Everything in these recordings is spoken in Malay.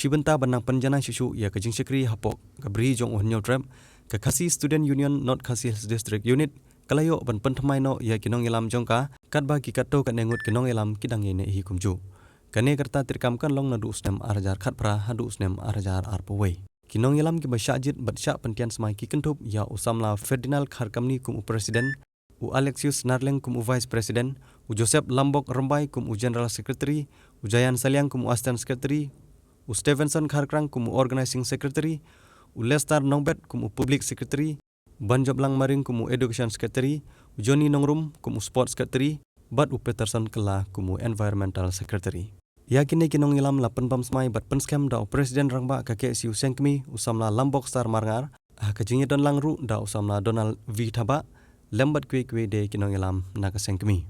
Shibenta banang penjana shushu ya kajing shikri hapok kabri jong ohnyol trap ka Khasi Student Union North Khasi District Unit kalayo ban Pynthymmai no ya kinong ilam jongka katba ki katto kan nengut kinong ilam kidang yene hi kumju kane kerta tirkam kan long nadu usnem arajar khatpra hadu usnem arajar arpawai kinong ilam ki basyajit batsya pentian smai ki kentup ya usamla Ferdinand Kharkamni kum presiden u Alexius Narleng kum vice president u Joseph Lambok Rembai kum general secretary u Jayan Saliang kum assistant secretary u Stevenson Kharkrang kum organizing secretary u Lester Nongbet kum public secretary Banjoblang Maring kum education secretary u Johnny Nongrum kum sports secretary bat u Peterson Kela kum environmental secretary yakini kinong ilam lapan pamsmai bat penskam da presiden rangba ka KSU Sengkmi usamla Lambok Star Marngar kajingi don langru da usamla Donald V Thaba lembat kwe de kinong ilam na ka Sengkmi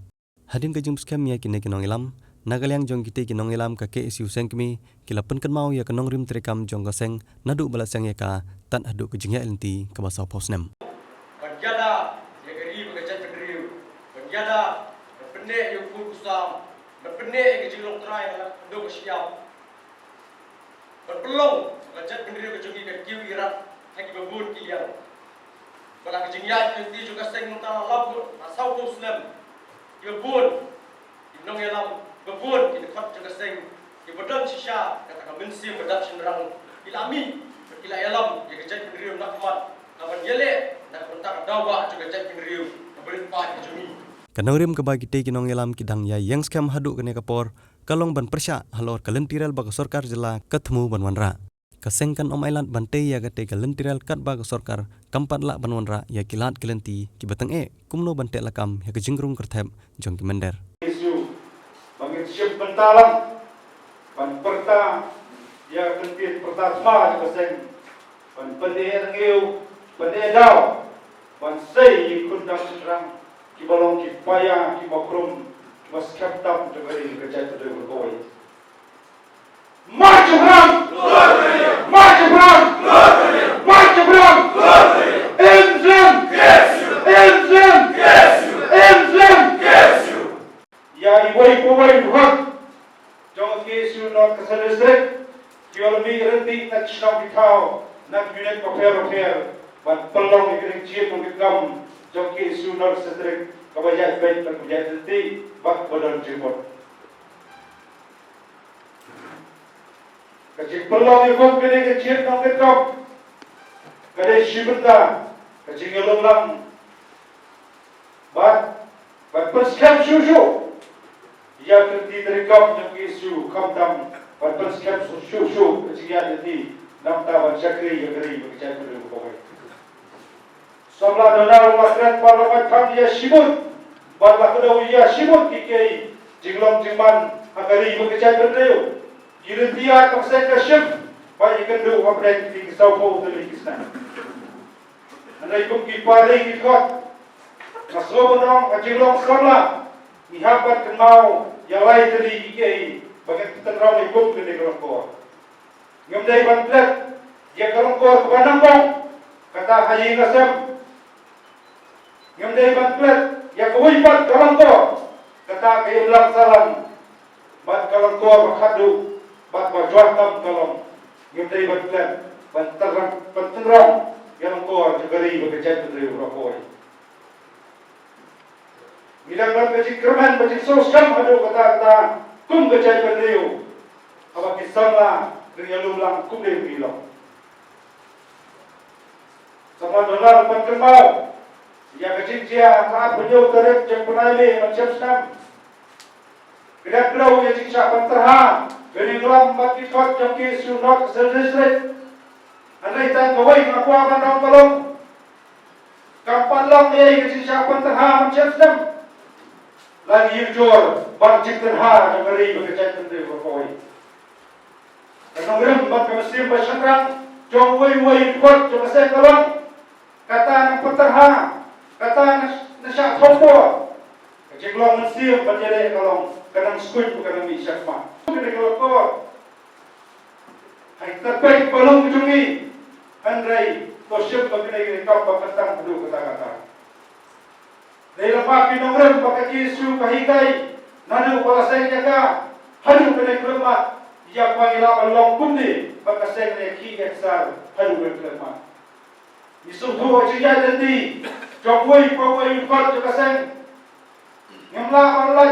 hadin kajing skam yakini kinong ilam Nagalyang jong kite kinong ilam ka KSU Sengkmi kila penkan mau ya kanong rim terekam jong ka seng nadu balasang ya ka tan hadu kejingya LNT ka basaw posnem. Penjada ya gari bekerja pendiriu. Penjada berpendek yang pun kusam. Berpendek yang kejilong terai dalam penduk siap. Berpelong bekerja pendiriu kejungi ke kiu irat haki babun kiliang. Bala kejingya LNT juga seng mentang labut basaw posnem. Babun kinong ilam babun kita kat juga seng di badan sisa katakan mensim badan senderang ilami berkila alam dia kerja pendiriu nak kuat kawan yele nak kontak dawa juga kerja pendiriu berempat kejumi Kanaurim ke bagi te kinong ilam kidang ya yang skam hadu kene kapor kalong ban persya halor kalentiral bag sarkar jela ketemu banwanra kasengkan om island bante ya gate kalentiral kat bag sarkar kampat la banwanra ya kilat kelenti kibatang kumno bante lakam ya kejingrung kerthep jong kimender bangit siap bentalang pan perta ya kentin pertasma juga seng pan pendeher ngeu pendedau pan sei kundang serang ki balong ki paya ki makrum mas kaptam juga di kerja tu Bhoi march bram march bram march bram enzem enzem enzem ya iwai powai buhat jong KSU North Khasi District kiolmi renti nak chinam bitao nak unit repair ban pelong ikring chiet Nongkitkam jong KSU North Khasi District kabajat baik ban kabajat renti bak badan jemput kajik pelong ikut kene ke chiet Nongkitkam kadai shibenta kajik ngelonglang bat perskam shushu ya kerti terekam yang KSU kamtam pada skep susu kecian jadi nam tawan syakri yang geri bekerja pada Bhoi. Samla donar masret parlament tham ya shibut barla kedau ya shibut kiki jinglong jingman agari bekerja pada Girintia kapsen kasyim pai kendu wabrek di saupo dari kisna. Andai kum ki pare ki kot masrobong ajilong samla ihabat kenau yang lain tadi IKI bagian tenterau ni bom kena kelongkor ngamdai bantlet dia kelongkor ke Banambong kata Haji Ngasem ngamdai bantlet dia kewipat kelongkor kata Keilang Salam bat kelongkor khadu bat bajuatam kalong ngamdai bantlet penterang kelongkor jegari bekerja dari Bhoi bilang dalam kecik kerman, kecik sosial ada kata-kata kum kecik berdeu apa kisahlah dengan lulang kum dia bilang sama dolar penkermau ya kecik dia tak penyau terip yang pernah ini macam senam kedak belau ya cik syak penterha geni gelam bagi kot yang KSU North Khasi District andai tak Bhoi ngaku akan daun tolong kapan long dia kecik syak penterha macam senam lagi jor barjik terha yang beri bekerja tentang Bhoi. Karena orang bat kemesti bersyukur jom wei kuat jom saya kalong kata nak peterha kata nasyak tombo kecik long mesti berjaya kalong kadang skuit bukan demi syakma. Kena kelokor. Hai terbaik balong kejungi Andrei tosyuk bagi kau berketang dulu kata-kata. Dari lepas pinongren pakai KSU kahikai nanu kepala saya jaga hadu kena kelemat ia pangila long kundi bakaseng ne ki eksal haru berkelma isu tu aja jadi jogwei pawai kot bakaseng ngemla malai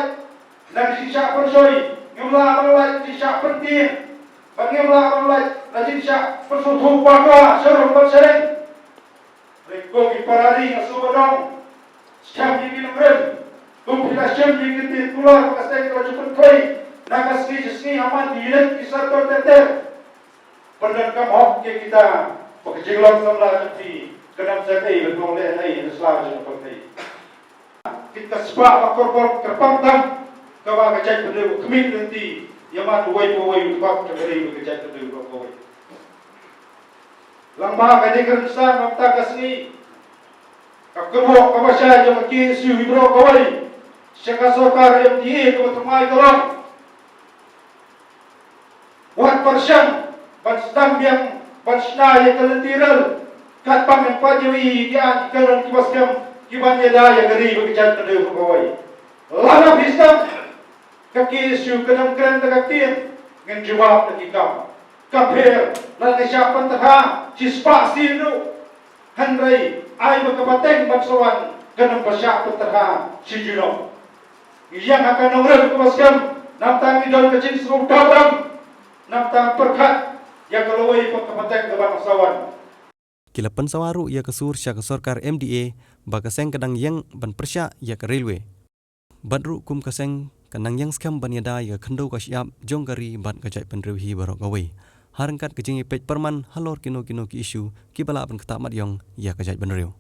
dan sisa persoi ngemla malai sisa penting ngemla malai dan sisa persutu paga serum bersereng reko ki parari ngasubadong siap di minumren kompilasi di kita keluar bakaseng kalau cepat koi Nakasih jesni aman diilat kisar kau teter. Pendekam hok ke kita pekejilong samlah jeti kenam sedai betul leh hai selaju seperti. Kita sebab korban kerpangtam kawa kecai pendeu kemin nanti yaman duai ubak keberi kecai pendeu kau. Lambah kadi kersan mamta kasni. Kakebok kabasya jam KSU hidro kawai. Sekasokar MDA kebetumai tolong. 1% banstam yang bansna yang kelentiral kat pangan pajawi yang kelan kibaskem kiban yada yang geri bekerja kedua pegawai lana bisam kaki isu kedam keren tegaktin dengan jawab tegikam kapir lana siapan terha cispa sinu handrai ai berkebateng bansawan kedam pasyak terha sijuno yang akan nongre kibaskem namtang idol kecil seru dabram namtang perkat yang kelawai pengkepatan kebangsaan. Kila pensawaru ia kesur syak sorkar MDA bakaseng kadang yang ban persya ia ke railway. Badru kum kaseng kadang yang skam ban yada ia kendo kasyap jonggari bat kajai penrewhi barok gawai. Harangkat kejingi pej perman halor kino ki isu ki bala ban ketamat yang ia kajai benreu.